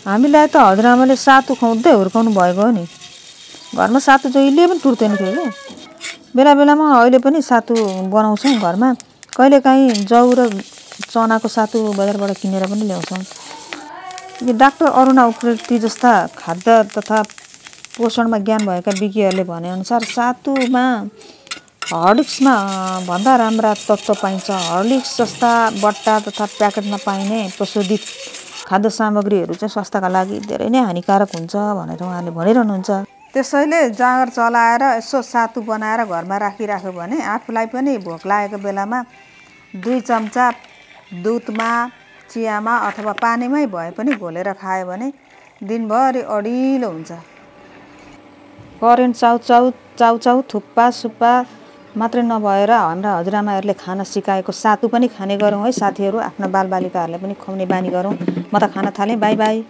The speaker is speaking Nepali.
हामीलाई त हजुरआमाले सातु खुवाउँदै हुर्काउनु भएको हो नि। घरमा सातु जहिले पनि टुट्दैन थियो क्या। बेला बेलामा अहिले पनि सातु बनाउँछौँ घरमा। कहिलेकाहीँ जौ र चनाको सातु बजारबाट किनेर पनि ल्याउँछौँ। डाक्टर अरुणा उप्रेती जस्ता खाद्य तथा पोषणमा ज्ञान भएका विज्ञहरूले भनेअनुसार सातुमा हर्लिक्समा भन्दा राम्रा तत्त्व पाइन्छ। हर्लिक्स जस्ता बट्टा तथा प्याकेटमा पाइने प्रशोधित खाद्य सामग्रीहरू चाहिँ स्वास्थ्यका लागि धेरै नै हानिकारक हुन्छ भनेर उहाँले भनिरहनुहुन्छ। त्यसैले जाँगर चलाएर यसो सातु बनाएर घरमा राखिराख्यो भने आफूलाई पनि भोक लागेको बेलामा 2 चम्चा दुधमा, चियामा अथवा पानीमै भए पनि घोलेर खायो भने दिनभरि अडिलो हुन्छ। करेन्ट चाउचाउ थुक्पा सुक्पा मात्रै नभएर हाम्रा हजुरआमाहरूले खाना सिकाएको सातु पनि खाने गरौँ है साथीहरू। आफ्ना बालबालिकाहरूलाई पनि खुवाउने बानी गरौँ। म त खाना थालेँ। By by.